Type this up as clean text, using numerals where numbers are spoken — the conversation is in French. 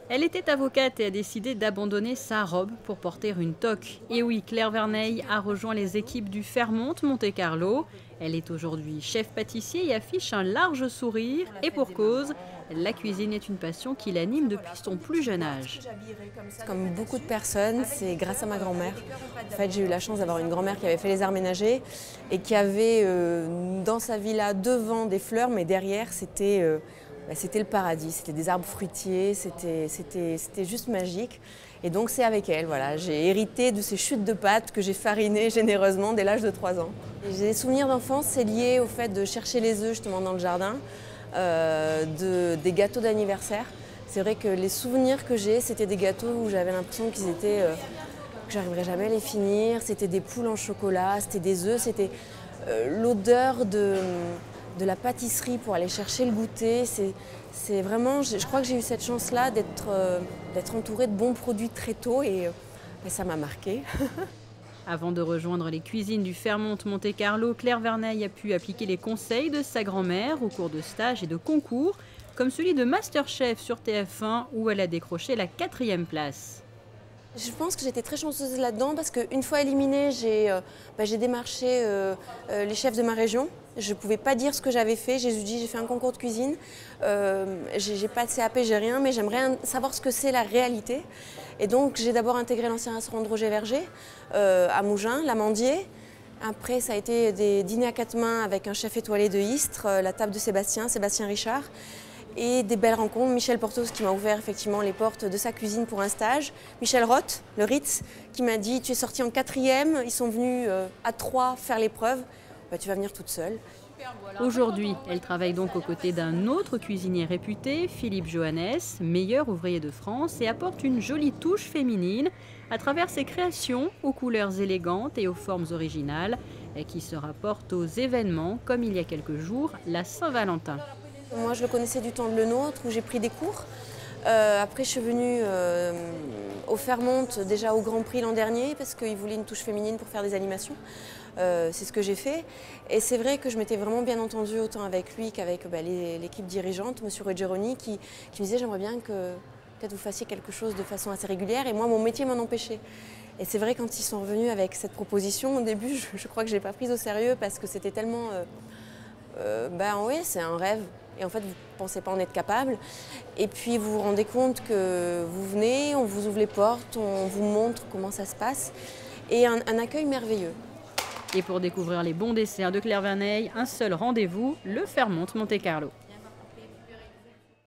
Elle était avocate et a décidé d'abandonner sa robe pour porter une toque. Et oui, Claire Verneille a rejoint les équipes du Fairmont Monte-Carlo. Elle est aujourd'hui chef pâtissier et affiche un large sourire. Et pour cause, la cuisine est une passion qui l'anime depuis son plus jeune âge. Comme beaucoup de personnes, c'est grâce à ma grand-mère. En fait, j'ai eu la chance d'avoir une grand-mère qui avait fait les arts ménagers et qui avait dans sa villa devant des fleurs, mais derrière c'était le paradis. C'était des arbres fruitiers, c'était juste magique. Et donc c'est avec elle, voilà. J'ai hérité de ces chutes de pâtes que j'ai farinées généreusement dès l'âge de 3 ans. J'ai des souvenirs d'enfance, c'est lié au fait de chercher les œufs justement dans le jardin, des gâteaux d'anniversaire. C'est vrai que les souvenirs que j'ai, c'était des gâteaux où j'avais l'impression qu'ils étaient, que j'arriverais jamais à les finir. C'était des poules en chocolat, c'était des œufs, c'était l'odeur de la pâtisserie pour aller chercher le goûter. C'est vraiment, je crois que j'ai eu cette chance-là d'être entourée de bons produits très tôt et ça m'a marqué. Avant de rejoindre les cuisines du Fairmont Monte-Carlo, Claire Verneille a pu appliquer les conseils de sa grand-mère au cours de stages et de concours, comme celui de Masterchef sur TF1 où elle a décroché la 4e place. Je pense que j'étais très chanceuse là-dedans parce qu'une fois éliminée, j'ai démarché les chefs de ma région. Je ne pouvais pas dire ce que j'avais fait. J'ai dit j'ai fait un concours de cuisine. J'ai pas de CAP, j'ai rien, mais j'aimerais savoir ce que c'est la réalité. Et donc j'ai d'abord intégré l'ancien restaurant de Roger Verger à Mougins, l'Amandier. Après, ça a été des dîners à 4 mains avec un chef étoilé de Istres, la table de Sébastien Richard. Et des belles rencontres. Michel Portos qui m'a ouvert effectivement les portes de sa cuisine pour un stage. Michel Roth, le Ritz, qui m'a dit tu es sortie en 4e, ils sont venus à 3 faire l'épreuve, tu vas venir toute seule. Aujourd'hui, elle travaille donc aux côtés d'un autre cuisinier réputé, Philippe Johannes, meilleur ouvrier de France, et apporte une jolie touche féminine à travers ses créations aux couleurs élégantes et aux formes originales, et qui se rapportent aux événements comme il y a quelques jours, la Saint-Valentin. Moi, je le connaissais du temps de Le Nôtre, où j'ai pris des cours. Après, je suis venue au Fairmont, déjà au Grand Prix l'an dernier, parce qu'ils voulaient une touche féminine pour faire des animations. C'est ce que j'ai fait. Et c'est vrai que je m'étais vraiment bien entendue, autant avec lui qu'avec l'équipe dirigeante, M. Ruggeroni, qui me disait « j'aimerais bien que peut-être vous fassiez quelque chose de façon assez régulière ». Et moi, mon métier m'en empêchait. Et c'est vrai, quand ils sont revenus avec cette proposition, au début, je crois que je ne l'ai pas prise au sérieux, parce que c'était tellement... oui, c'est un rêve. Et en fait, vous ne pensez pas en être capable. Et puis, vous vous rendez compte que vous venez, on vous ouvre les portes, on vous montre comment ça se passe. Et un accueil merveilleux. Et pour découvrir les bons desserts de Claire Verneille, un seul rendez-vous, le Fairmont Monte-Carlo.